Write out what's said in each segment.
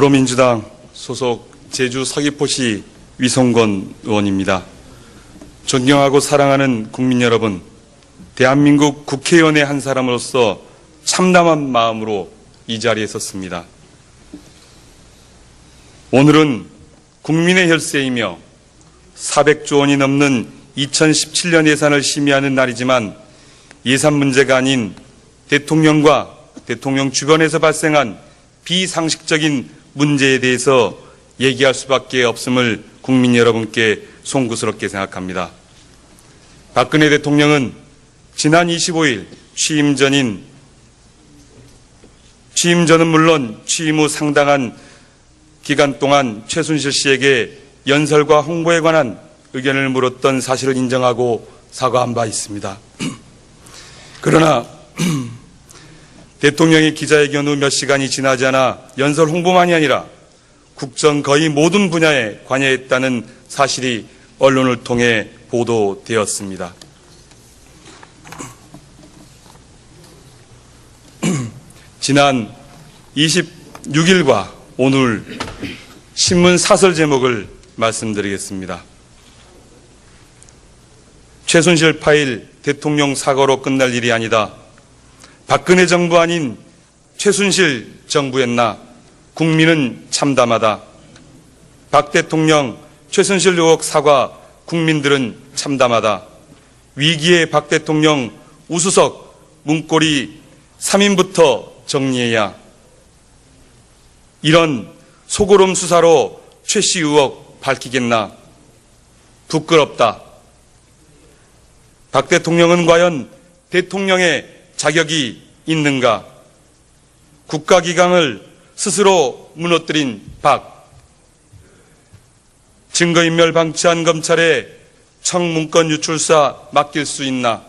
더불어민주당 소속 제주 서귀포시 위성권 의원입니다. 존경하고 사랑하는 국민 여러분, 대한민국 국회의원의 한 사람으로서 참담한 마음으로 이 자리에 섰습니다. 오늘은 국민의 혈세이며 400조 원이 넘는 2017년 예산을 심의하는 날이지만 예산 문제가 아닌 대통령과 대통령 주변에서 발생한 비상식적인 문제에 대해서 얘기할 수밖에 없음을 국민 여러분께 송구스럽게 생각합니다. 박근혜 대통령은 지난 25일 취임 전은 물론 취임 후 상당한 기간 동안 최순실 씨에게 연설과 홍보에 관한 의견을 물었던 사실을 인정하고 사과한 바 있습니다. 그러나 대통령의 기자회견 후 몇 시간이 지나지 않아 연설 홍보만이 아니라 국정 거의 모든 분야에 관여했다는 사실이 언론을 통해 보도되었습니다. 지난 26일과 오늘 신문 사설 제목을 말씀드리겠습니다. 최순실 파일 대통령 사과로 끝날 일이 아니다. 박근혜 정부 아닌 최순실 정부였나? 국민은 참담하다. 박 대통령 최순실 의혹 사과, 국민들은 참담하다. 위기의 박 대통령 우수석 문고리 3인부터 정리해야. 이런 소고름 수사로 최 씨 의혹 밝히겠나? 부끄럽다. 박 대통령은 과연 대통령의 자격이 있는가? 국가기강을 스스로 무너뜨린 박. 증거인멸 방치한 검찰에 청문건 유출사 맡길 수 있나?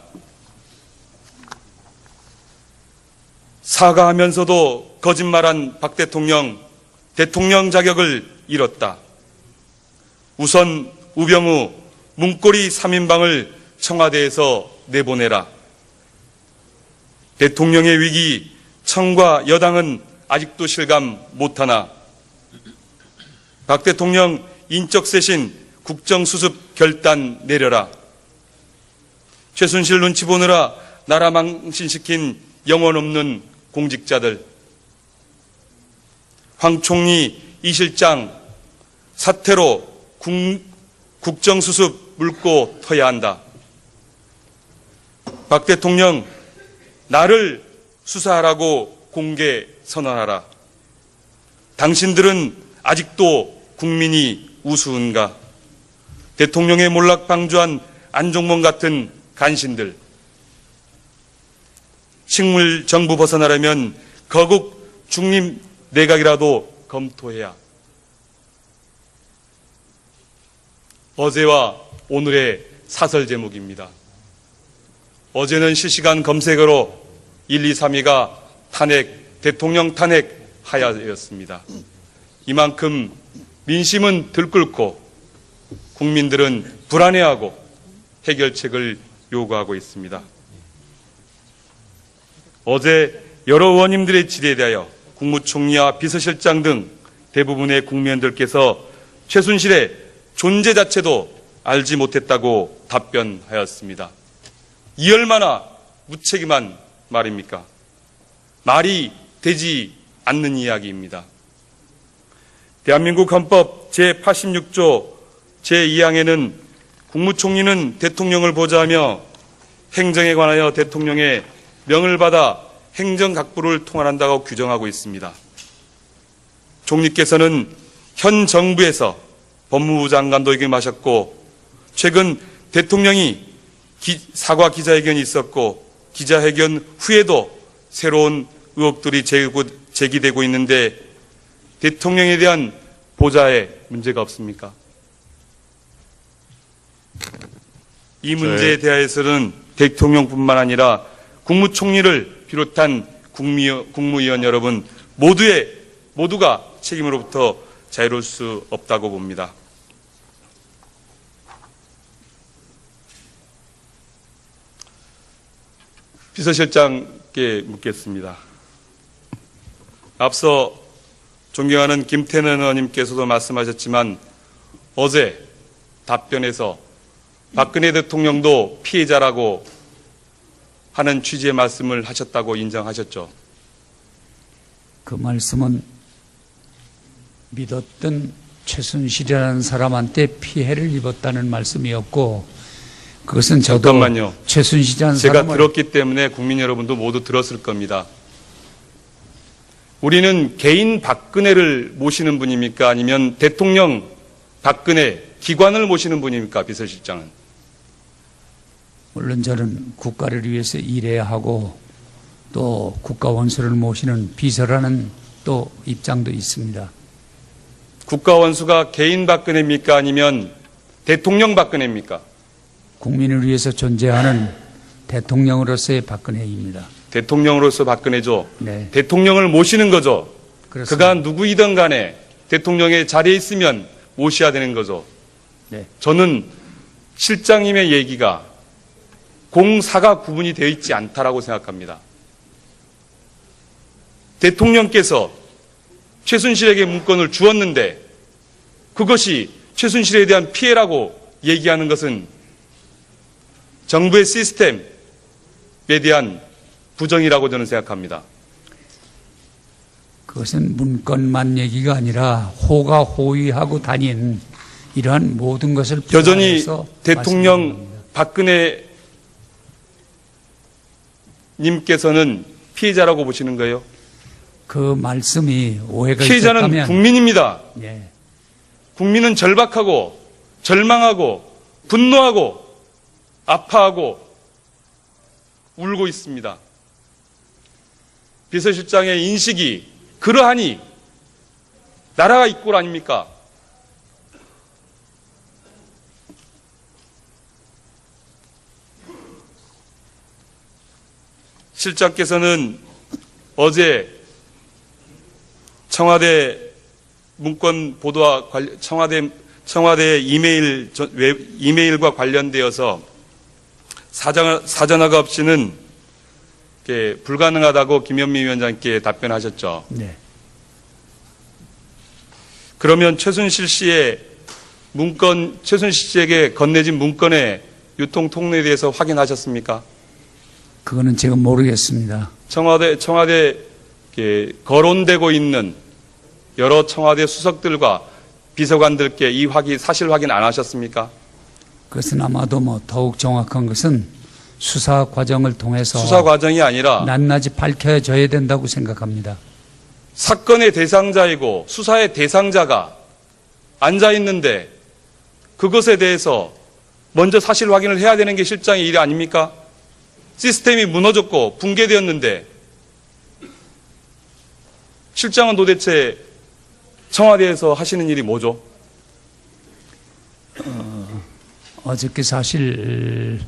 사과하면서도 거짓말한 박 대통령, 대통령 자격을 잃었다. 우선 우병우 문고리 3인방을 청와대에서 내보내라. 대통령의 위기, 청과 여당은 아직도 실감 못하나? 박 대통령 인적 쇄신 국정수습 결단 내려라. 최순실 눈치 보느라 나라 망신시킨 영혼 없는 공직자들. 황 총리, 이 실장 사태로 국정수습 물고 터야 한다. 박 대통령, 나를 수사하라고 공개 선언하라. 당신들은 아직도 국민이 우스운가? 대통령의 몰락 방조한 안종범 같은 간신들. 식물 정부 벗어나려면 거국 중립 내각이라도 검토해야. 어제와 오늘의 사설 제목입니다. 어제는 실시간 검색어로 1, 2, 3위가 탄핵, 대통령 탄핵 하야였습니다. 이만큼 민심은 들끓고 국민들은 불안해하고 해결책을 요구하고 있습니다. 어제 여러 의원님들의 질의에 대하여 국무총리와 비서실장 등 대부분의 국민들께서 최순실의 존재 자체도 알지 못했다고 답변하였습니다. 이 얼마나 무책임한 말입니까? 말이 되지 않는 이야기입니다. 대한민국 헌법 제86조 제2항에는 국무총리는 대통령을 보좌하며 행정에 관하여 대통령의 명을 받아 행정각부를 통할한다고 규정하고 있습니다. 총리께서는 현 정부에서 법무부 장관도 역임하셨고 최근 대통령이 사과 기자회견이 있었고 기자회견 후에도 새로운 의혹들이 제기되고 있는데 대통령에 대한 보좌에 문제가 없습니까? 이 문제에 대해서는 대통령뿐만 아니라 국무총리를 비롯한 국무위원 여러분 모두가 책임으로부터 자유로울 수 없다고 봅니다. 비서실장께 묻겠습니다. 앞서 존경하는 김태년 의원님께서도 말씀하셨지만 어제 답변에서 박근혜 대통령도 피해자라고 하는 취지의 말씀을 하셨다고 인정하셨죠. 그 말씀은 믿었던 최순실이라는 사람한테 피해를 입었다는 말씀이었고, 그것은 저도 잠깐만요. 최순실이라는 제가 사람을 들었기 때문에 국민 여러분도 모두 들었을 겁니다. 우리는 개인 박근혜를 모시는 분입니까? 아니면 대통령 박근혜 기관을 모시는 분입니까? 비서실장은. 물론 저는 국가를 위해서 일해야 하고 또 국가 원수를 모시는 비서라는 또 입장도 있습니다. 국가 원수가 개인 박근혜입니까? 아니면 대통령 박근혜입니까? 국민을 위해서 존재하는 대통령으로서의 박근혜입니다. 대통령으로서 박근혜죠. 네. 대통령을 모시는 거죠. 그렇습니다. 그가 누구이든 간에 대통령의 자리에 있으면 모셔야 되는 거죠. 네. 저는 실장님의 얘기가 공사가 구분이 되어 있지 않다라고 생각합니다. 대통령께서 최순실에게 문건을 주었는데 그것이 최순실에 대한 피해라고 얘기하는 것은 정부의 시스템에 대한 부정이라고 저는 생각합니다. 그것은 문건만 얘기가 아니라 호가호위하고 다닌 이러한 모든 것을 여전히 포함해서 대통령 말씀드리는 겁니다. 박근혜 님께서는 피해자라고 보시는 거예요? 그 말씀이 오해가 피해자는 있었다면 국민입니다. 예, 국민은 절박하고 절망하고 분노하고 아파하고 울고 있습니다. 비서실장의 인식이 그러하니 나라가 이 꼴 아닙니까? 실장께서는 어제 청와대 문건 보도와 청와대 이메일과 관련되어서 사전화가 없이는 불가능하다고 김현미 위원장께 답변하셨죠. 네. 그러면 최순실 씨에게 건네진 문건의 유통 통로에 대해서 확인하셨습니까? 그거는 제가 모르겠습니다. 청와대 거론되고 있는 여러 청와대 수석들과 비서관들께 이 사실 확인 안 하셨습니까? 그것은 아마도 더욱 정확한 것은 수사 과정을 통해서 수사 과정이 아니라 낱낱이 밝혀져야 된다고 생각합니다. 사건의 대상자이고 수사의 대상자가 앉아 있는데 그것에 대해서 먼저 사실 확인을 해야 되는 게 실장의 일이 아닙니까? 시스템이 무너졌고 붕괴되었는데 실장은 도대체 청와대에서 하시는 일이 뭐죠? 어저께 사실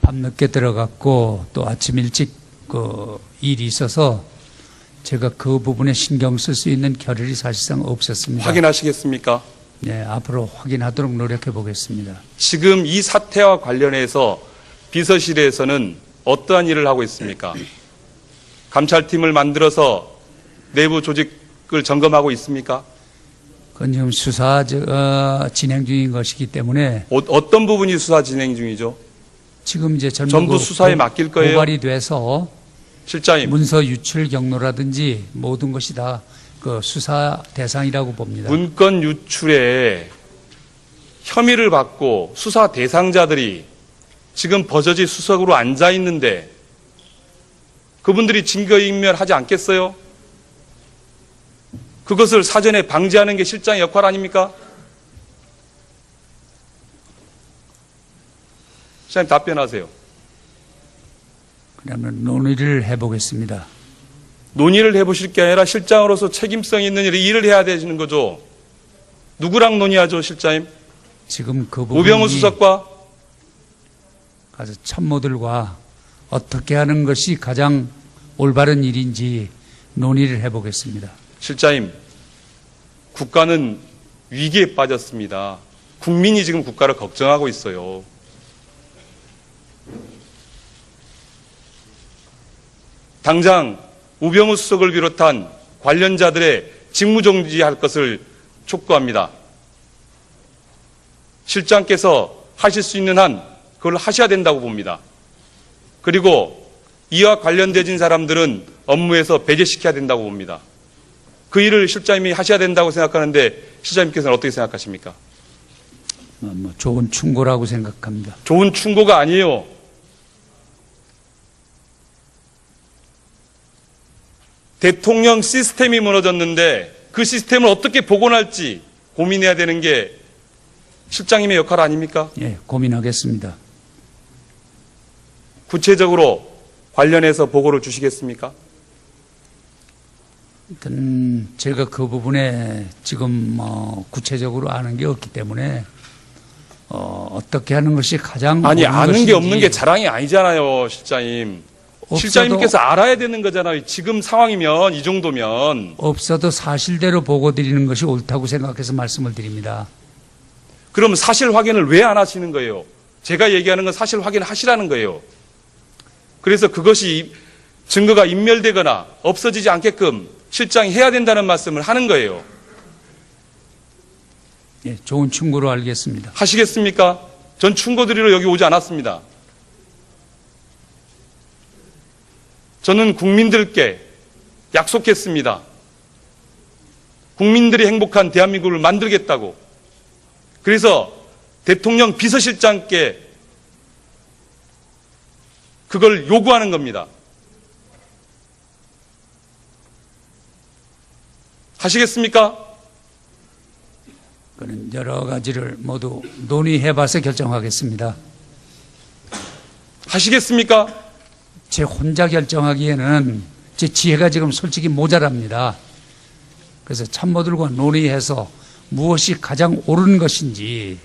밤늦게 들어갔고 또 아침 일찍 일이 있어서 제가 그 부분에 신경 쓸 수 있는 겨를이 사실상 없었습니다. 확인하시겠습니까? 네, 앞으로 확인하도록 노력해 보겠습니다. 지금 이 사태와 관련해서 비서실에서는 어떠한 일을 하고 있습니까? 감찰팀을 만들어서 내부 조직을 점검하고 있습니까? 그건 지금 수사 진행 중인 것이기 때문에 어떤 부분이 수사 진행 중이죠? 지금 이제 전부 수사에 맡길 거예요? 고발이 돼서 실장님, 문서 유출 경로라든지 모든 것이 다 그 수사 대상이라고 봅니다. 문건 유출에 혐의를 받고 수사 대상자들이 지금 버젓이 수석으로 앉아 있는데 그분들이 증거인멸하지 않겠어요? 그것을 사전에 방지하는 게 실장의 역할 아닙니까? 실장님 답변하세요. 그러면 논의를 해보겠습니다. 논의를 해보실 게 아니라 실장으로서 책임성 있는 일을 해야 되는 거죠. 누구랑 논의하죠, 실장님? 지금 그 부분이 우병우 수석과 가서 참모들과 어떻게 하는 것이 가장 올바른 일인지 논의를 해보겠습니다. 실장님, 국가는 위기에 빠졌습니다. 국민이 지금 국가를 걱정하고 있어요. 당장 우병우 수석을 비롯한 관련자들의 직무정지할 것을 촉구합니다. 실장께서 하실 수 있는 한 그걸 하셔야 된다고 봅니다. 그리고 이와 관련되진 사람들은 업무에서 배제시켜야 된다고 봅니다. 그 일을 실장님이 하셔야 된다고 생각하는데 실장님께서는 어떻게 생각하십니까? 좋은 충고라고 생각합니다. 좋은 충고가 아니에요. 대통령 시스템이 무너졌는데 그 시스템을 어떻게 복원할지 고민해야 되는 게 실장님의 역할 아닙니까? 예, 고민하겠습니다. 구체적으로 관련해서 보고를 주시겠습니까? 일단 제가 그 부분에 지금 구체적으로 아는 게 없기 때문에 어떻게 하는 것이 가장 아니, 옳은 아는 게 없는 것인지 게 자랑이 아니잖아요, 실장님. 없어도- 실장님께서 알아야 되는 거잖아요. 지금 상황이면, 이 정도면. 없어도 사실대로 보고 드리는 것이 옳다고 생각해서 말씀을 드립니다. 그럼 사실 확인을 왜 안 하시는 거예요? 제가 얘기하는 건 사실 확인을 하시라는 거예요. 그래서 그것이 증거가 인멸되거나 없어지지 않게끔 실장이 해야 된다는 말씀을 하는 거예요. 예, 좋은 충고로 알겠습니다. 하시겠습니까? 전 충고 드리러 여기 오지 않았습니다. 저는 국민들께 약속했습니다. 국민들이 행복한 대한민국을 만들겠다고. 그래서 대통령 비서실장께 그걸 요구하는 겁니다. 하시겠습니까? 그는 여러 가지를 모두 논의해봐서 결정하겠습니다. 하시겠습니까? 제 혼자 결정하기에는 제 지혜가 지금 솔직히 모자랍니다. 그래서 참모들과 논의해서 무엇이 가장 옳은 것인지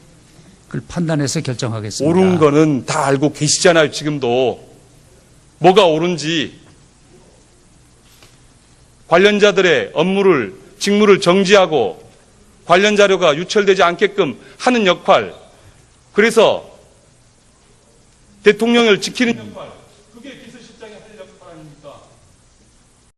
그걸 판단해서 결정하겠습니다. 옳은 거는 다 알고 계시잖아요, 지금도. 뭐가 옳은지. 관련자들의 업무를, 직무를 정지하고 관련 자료가 유출되지 않게끔 하는 역할. 그래서 대통령을 지키는 역할.